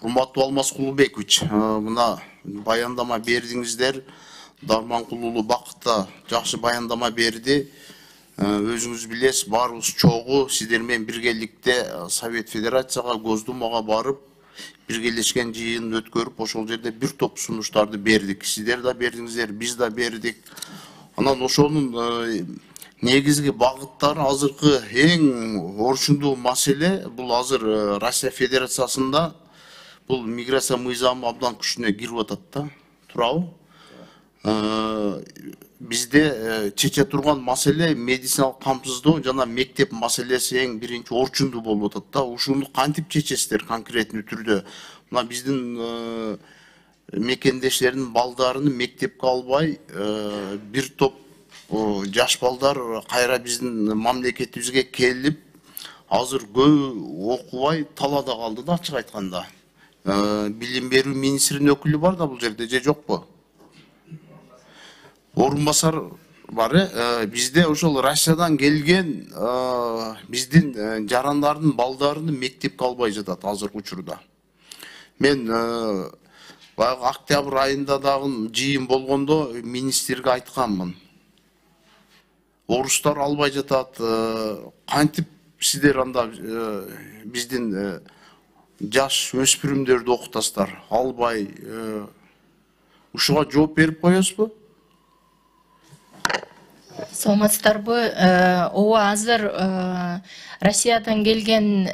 Урматтуу Алмаз Кулубекович, мына баяндама бердиңиздер. Дарманкул уулу Бакытта жакшы баяндама берди. Өзүңүз билесиз, баарыбыз чогуу сиздер менен биргеликте Совет Федерацияга, Госдумага барып, биргелешкен жыйын өткөрүп, ошол жерде бир топ сунуштарды бердик. Сиздер да бердиңиздер, биз да бердик. Анан ошонун негизги багыттары азыркы эң орчундуу маселе бул азыр Россия Федерациясында бул миграция мыйзамы абдан күчүнө кирип атат да, туурабы? Бизде чече турган маселе медициналык камсыздоо жана мектеп маселеси эң биринчи орчундуу болуп атат да. Ушуну кантип чечесиздер конкретный түрдө? Мына биздин мекендештердин балдарын мектепке албай, бир топ жаш балдар кайра биздин мамлекетибизге келип, азыр көп окубай талаада калды да, ачык айтканда. Билим берүү министринин өкүлү бар да бул жерде, же жокпу? Орун басар бар. Бизде ошол Россиядан келген биздин жарандардын балдарын мектепке албай жатат азыркы учурда. Мен баягы октябрь айында дагы жыйын болгондо министрге айтканмын. Орустар албай жатат. Кантип сиздер анда биздин жаш өспүрүмдөрдү окутасыздар? Албай. Ушуга жооп берип коесузбу? Саламатсыздарбы? Ооба, азыр Россиядан келген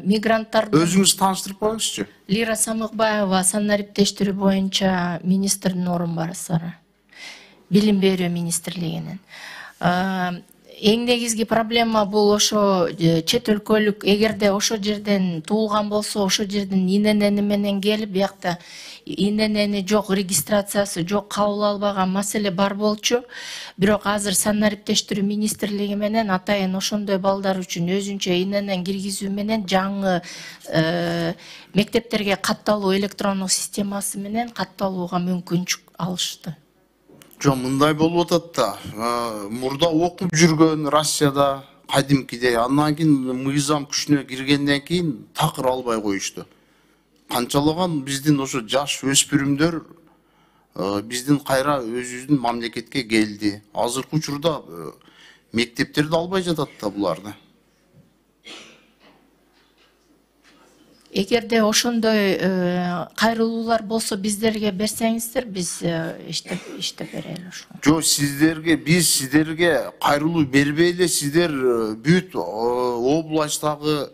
мигранттарды өзүңүз тааныштырып коюңузчу. Лира Самыкбаева, санариптештири боюнча министрдин орун басары, билим берүү министрлигинин. Эң негизги проблема бул ошо чет өлкөлүк, эгерде ошо жерден туулган болсо, ошо жерден ИНН менен келип, биякта ИНН жок, регистрациясы жок, кабыл албаган маселе бар болчу. Бирок азыр санариптештирүү министрлиги менен атайын ошондой балдар үчүн өзүнчө ИНН киргизүү менен жаңы мектептерге катталуу электрондук системасы менен катталууга мүмкүнчүлүк алышты. Жок, мындай болуп атат да. Мурда окуп жүргөн Россияда кадимкидей, андан кийин мыйзам күчүнө киргенден кийин такыр албай коюшту. Канчалаган биздин ошо жаш өспүрүмдөр биздин кайра өзүбүздүн мамлекетке келди. Азыркы учурда мектептерди албай жатат да буларды. Эгерде ошондой кайрылуулар болсо биздерге берсеңиздер, биз иштеп берели ошо. Жок, биз сиздерге кайрылуу бербей эле, сиздер бүт областагы,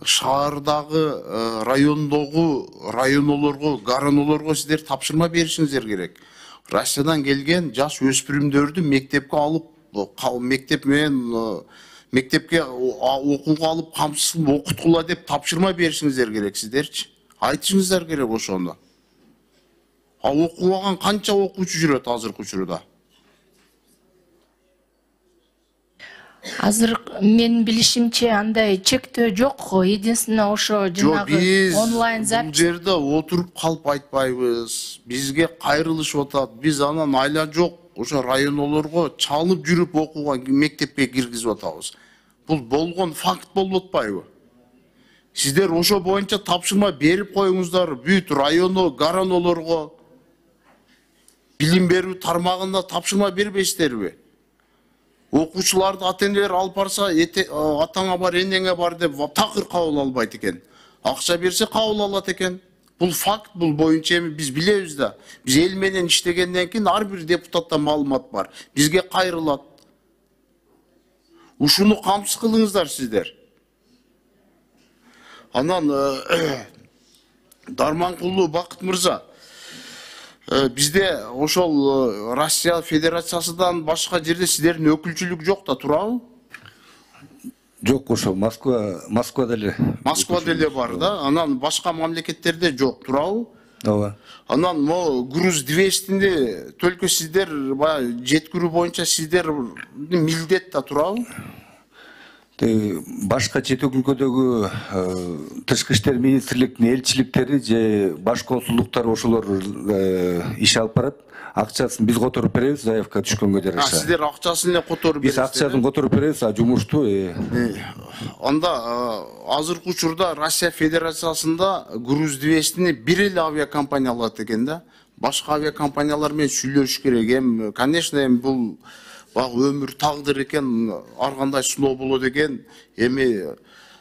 шаардагы, райондогу, гаронолорго сиздер тапшырма беришиңиздер керек. Россиядан келген жаш өспүрүмдөрдү мектепке алып, мектепке окууга алып, камсыз окуткула деп тапшырма беришиңиздер керек сиздерчи. Айтышыңыздар керек ошону. Окубаган канча окуучу жүрөт азыркы учурда? Азыр мен билишимче андай чектөө жок. Единственно ошо жанагы онлайн запись. Бул жерде отуруп калып айтпайбыз. Бизге кайрылышып атат. Биз анан айла жок ошо районолорго чалып жүрүп окууга мектепке киргизип атабыз. Бул болгон факт болуп атпайбы? Сиздер ошо боюнча тапшырма берип коюңуздар бүт районо, гаронолорго. Билим берүү тармагында тапшырма бербейсиздерби? Окуучуларды ата-энелер алып барса, атаңа бар, энеңе бар деп такыр кабыл албайт экен. Акча берсе кабыл алат экен. Бул факт, бул боюнча биз билебиз да. Биз эл менен иштегенден кийин ар бир депутатта маалымат бар. Бизге кайрылат. Ушуну камсыз кылыңыздар сиздер. Анан Дарманкулу Бакыт мырза, бизде ошол Россия Федерациясынан башка жерде сиздердин өкүлчүлүк жок да, туурабы? Жок, ошо Москвада эле. Москвада эле бар да, анан башка мамлекеттерде жок, туурабы? Ооба. Анан груз 200-ди только сиздер жеткирүү боюнча сиздердин милдет да, туурабы? Башка чет өлкөдөгү тышкы иштер министрлигинин элчиликтери же баш консулдуктар ошолор иш алып барат. Акчасын биз которуп беребиз, заявка түшкөнгө жараша. Сиздер акчасын эле которуп Биз бересиздер. акчасын которуп беребиз, а жумушту Анда азыркы учурда Россия Федерациясында груз двестини бир эле авиакомпания алат экен да. Башка авиакомпаниялар менен сүйлөшүш керек. Конечно, бул өмүр тагдыр экен, ар кандай сыноо болот экен.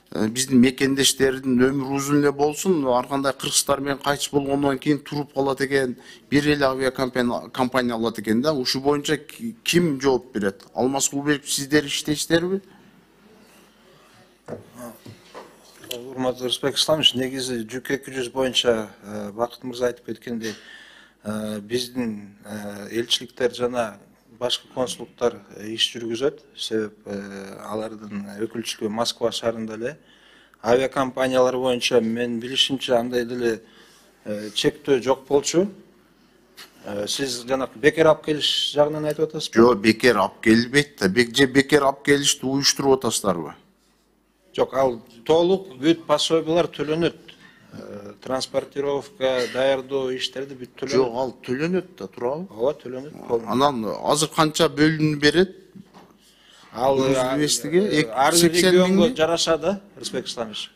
Биздин мекендештердин өмүрү узун эле болсун, ар кандай кыргызстар менен кайтыш болгондон кийин туруп калат экен, бир эле авиакомпания алат экен да. Ушул боюнча ким жооп берет? Алмазкулбеков, сиздер иштейсиздерби? Урматтуу Рысбек Исламович, негизи жүк 200 боюнча Бакыт мырза айтып кеткендей, биздин элчиликтер жана башка консулдуктар иш жүргүзөт. Себеп алардын өкүлчүлүгү Москва шаарында эле. Авиакомпаниялар боюнча мен билишимче андай деле чектөө жок болчу. Сиз жана бекер алып келиш жагынан айтып атасызбы? Жок, бекер алып келбейт да. Бекер алып келишти уюштуруп атасыздарбы? Жок, ал толук бүт пособиялар төлөнөт. Транспортировка, даярдоо иштерди бүт төлөнөт. Жок, ал төлөнөт да, туурабы? Ооба, төлөнөт. Анан азыр канча бөлүнүп берет? Ал өзбестиге ар 80 регионго миңге жарашады, Рысбек Исламович.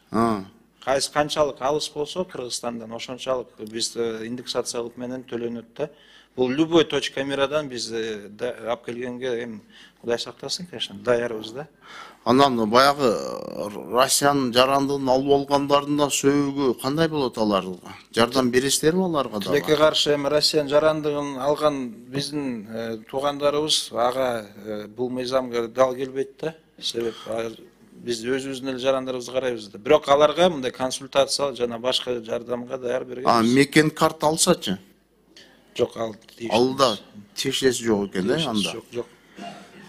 Кайсы канчалык алыс болсо Кыргызстандан ошончалык биз индексациялык менен төлөнөт да. Бул любой точка мирадан биз алып келгенге эми Кудай сактасын, конечно, даярбыз да. Анан баягы Россиянын жарандыгын алып алгандардын да сөөгү кандай болот аларга? Жардам бересиздерби аларга да? Тилекке каршы эми Россиянын жарандыгын алган биздин туугандарыбыз ага бул мыйзамга дал келбейт да. Себеп биз өзүбүздүн эле жарандарыбызды карайбыз да. Бирок аларга мындай консультация жана башка жардамга даяр бергенбиз. Мекен карта алсачы? Жок, ал Алда тиешеси жок экен да анда. Жок.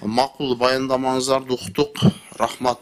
Макул баяндамаңыздарды уктук. Рахмат.